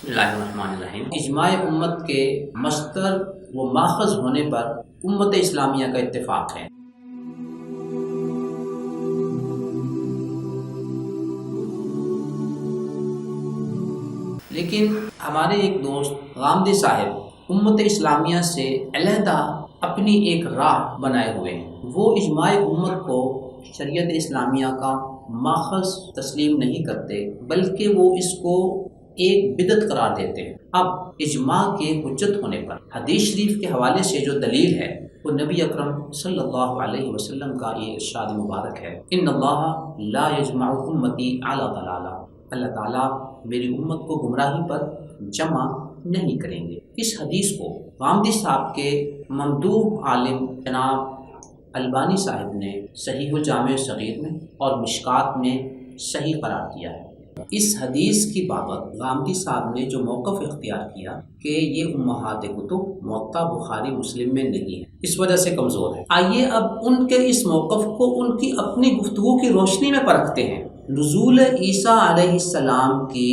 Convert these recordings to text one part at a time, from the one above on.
بسم اللہ الرحمن الرحیم۔ اجماع امت کے مصدر و ماخذ ہونے پر امت اسلامیہ کا اتفاق ہے۔ لیکن ہمارے ایک دوست غامدی صاحب امت اسلامیہ سے علیحدہ اپنی ایک راہ بنائے ہوئے ہیں۔ وہ اجماع امت کو شریعت اسلامیہ کا ماخذ تسلیم نہیں کرتے، بلکہ وہ اس کو ایک بدعت قرار دیتے ہیں۔ اب اجماع کے حجت ہونے پر حدیث شریف کے حوالے سے جو دلیل ہے وہ نبی اکرم صلی اللہ علیہ وسلم کا یہ ارشاد مبارک ہے، ان اللہ لا یجمع امتی علی ضلالہ، اللہ تعالیٰ میری امت کو گمراہی پر جمع نہیں کریں گے۔ اس حدیث کو غامدی صاحب کے ممدوح عالم جناب البانی صاحب نے صحیح الجامع صغیر میں اور مشکات میں صحیح قرار دیا ہے۔ اس حدیث کی بابت غامدی صاحب نے جو موقف اختیار کیا کہ یہ امہات کتب موطا بخاری مسلم میں نہیں ہے، اس وجہ سے کمزور ہے۔ آئیے اب ان کے اس موقف کو ان کی اپنی گفتگو کی روشنی میں پرکھتے ہیں۔ نزول عیسیٰ علیہ السلام کی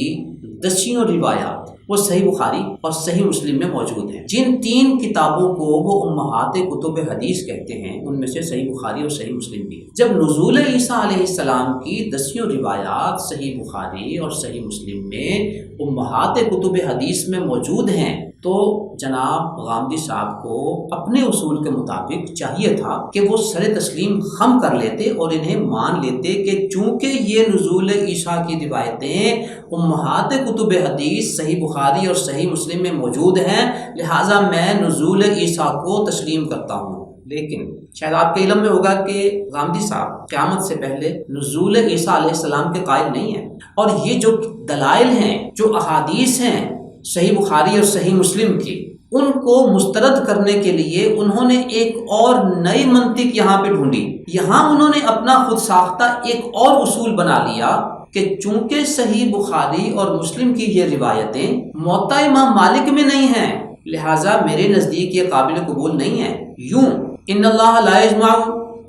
دسیوں روایات وہ صحیح بخاری اور صحیح مسلم میں موجود ہیں۔ جن تین کتابوں کو وہ امہات کتب حدیث کہتے ہیں ان میں سے صحیح بخاری اور صحیح مسلم بھی ہے۔ جب نزول عیسیٰ علیہ السلام کی دسیوں روایات صحیح بخاری اور صحیح مسلم میں امہات کتب حدیث میں موجود ہیں تو جناب غامدی صاحب کو اپنے اصول کے مطابق چاہیے تھا کہ وہ سر تسلیم خم کر لیتے اور انہیں مان لیتے کہ چونکہ یہ نزول عیسیٰ کی روایتیں امہات کتب حدیث صحیح بخاری اور صحیح مسلم میں موجود ہیں، لہٰذا میں نزول عیسیٰ کو تسلیم کرتا ہوں۔ لیکن شاید آپ کے علم میں ہوگا کہ غامدی صاحب قیامت سے پہلے نزول عیسیٰ علیہ السلام کے قائل نہیں ہیں، اور یہ جو دلائل ہیں، جو احادیث ہیں صحیح بخاری اور صحیح مسلم کی، ان کو مسترد کرنے کے لیے انہوں نے ایک اور نئی منطق یہاں پہ ڈھونڈی۔ یہاں انہوں نے اپنا خود ساختہ ایک اور اصول بنا لیا کہ چونکہ صحیح بخاری اور مسلم کی یہ روایتیں موطا امام مالک میں نہیں ہیں، لہٰذا میرے نزدیک یہ قابل قبول نہیں ہے۔ یوں ان اللہ لا یجمع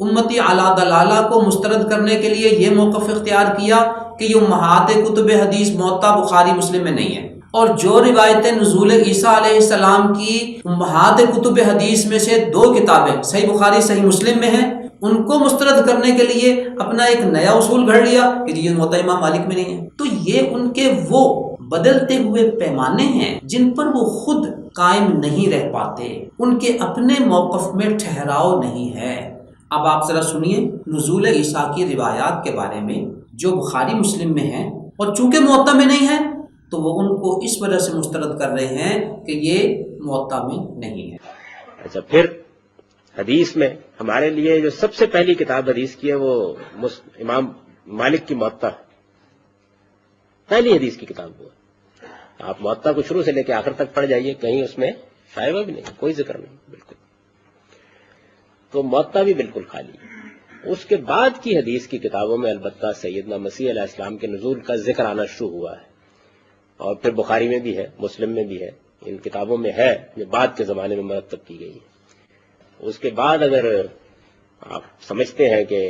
امتی علی ضلالہ کو مسترد کرنے کے لیے یہ موقف اختیار کیا کہ یہ امہات کتب حدیث موطا بخاری مسلم میں نہیں ہے، اور جو روایتیں نزول عیسیٰ علیہ السلام کی امہات کتب حدیث میں سے دو کتابیں صحیح بخاری صحیح مسلم میں ہیں، ان کو مسترد کرنے کے لیے اپنا ایک نیا اصول گھڑ لیا کہ یہ موطا امام مالک میں نہیں ہے۔ تو یہ ان کے وہ بدلتے ہوئے پیمانے ہیں جن پر وہ خود قائم نہیں رہ پاتے، ان کے اپنے موقف میں ٹھہراؤ نہیں ہے۔ اب آپ ذرا سنیے نزول عیسیٰ کی روایات کے بارے میں جو بخاری مسلم میں ہیں، اور چونکہ موطا میں نہیں ہے تو وہ ان کو اس وجہ سے مسترد کر رہے ہیں کہ یہ موطا میں نہیں ہے۔ اچھا، پھر حدیث میں ہمارے لیے جو سب سے پہلی کتاب حدیث کی ہے وہ امام مالک کی موطا، پہلی حدیث کی کتاب وہ ہے۔ آپ موطا کو شروع سے لے کے آخر تک پڑھ جائیے، کہیں اس میں شائبہ بھی نہیں، کوئی ذکر نہیں، بالکل۔ تو موطا بھی بالکل خالی ہے۔ اس کے بعد کی حدیث کی کتابوں میں البتہ سیدنا مسیح علیہ السلام کے نزول کا ذکر آنا شروع ہوا ہے، اور پھر بخاری میں بھی ہے، مسلم میں بھی ہے، ان کتابوں میں ہے جو بعد کے زمانے میں مرتب کی گئی ہے۔ اس کے بعد اگر آپ سمجھتے ہیں کہ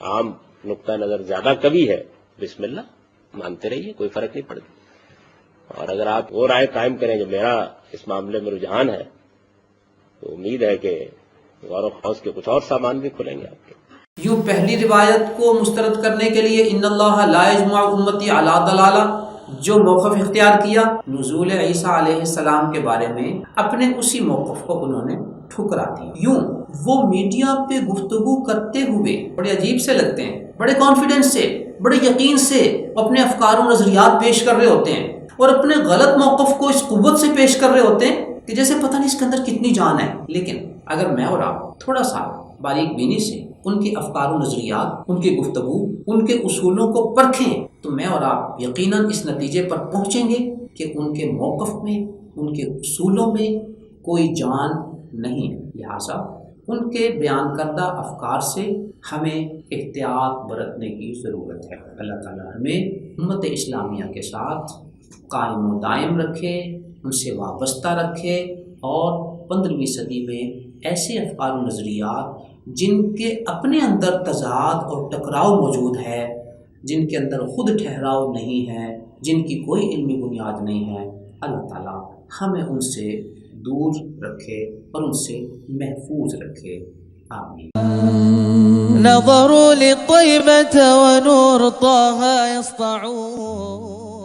عام نقطہ نظر زیادہ قوی ہے، بسم اللہ مانتے رہیے، کوئی فرق نہیں پڑتا، اور اگر آپ وہ رائے قائم کریں جو میرا اس معاملے میں رجحان ہے تو امید ہے کہ غور و خوض کے کچھ اور سامان بھی کھلیں گے آپ کے۔ یوں پہلی روایت کو مسترد کرنے کے لیے ان اللہ لا یجمع امتی علی ضلالہ جو موقف اختیار کیا، نزول عیسیٰ علیہ السلام کے بارے میں اپنے اسی موقف کو انہوں نے ٹھکرا دی۔ یوں وہ میڈیا پہ گفتگو کرتے ہوئے بڑے عجیب سے لگتے ہیں، بڑے کانفیڈنس سے، بڑے یقین سے اپنے افکار و نظریات پیش کر رہے ہوتے ہیں، اور اپنے غلط موقف کو اس قوت سے پیش کر رہے ہوتے ہیں کہ جیسے پتہ نہیں اس کے اندر کتنی جان ہے۔ لیکن اگر میں اور آپ تھوڑا سا باریک بینی سے ان کے افکار و نظریات، ان کی گفتگو، ان کے اصولوں کو پرکھیں تو میں اور آپ یقیناً اس نتیجے پر پہنچیں گے کہ ان کے موقف میں، ان کے اصولوں میں کوئی جان نہیں ہے۔ لہٰذا ان کے بیان کردہ افکار سے ہمیں احتیاط برتنے کی ضرورت ہے۔ اللہ تعالیٰ ہمیں امت اسلامیہ کے ساتھ قائم و دائم رکھے، ان سے وابستہ رکھے، اور 15ویں صدی میں ایسے افکار و نظریات جن کے اپنے اندر تضاد اور ٹکراؤ موجود ہے، جن کے اندر خود ٹھہراؤ نہیں ہے، جن کی کوئی علمی بنیاد نہیں ہے، اللہ تعالیٰ ہمیں ان سے دور رکھے اور ان سے محفوظ رکھے، آمین۔ نظروا للطيبة ونور طه يسطعون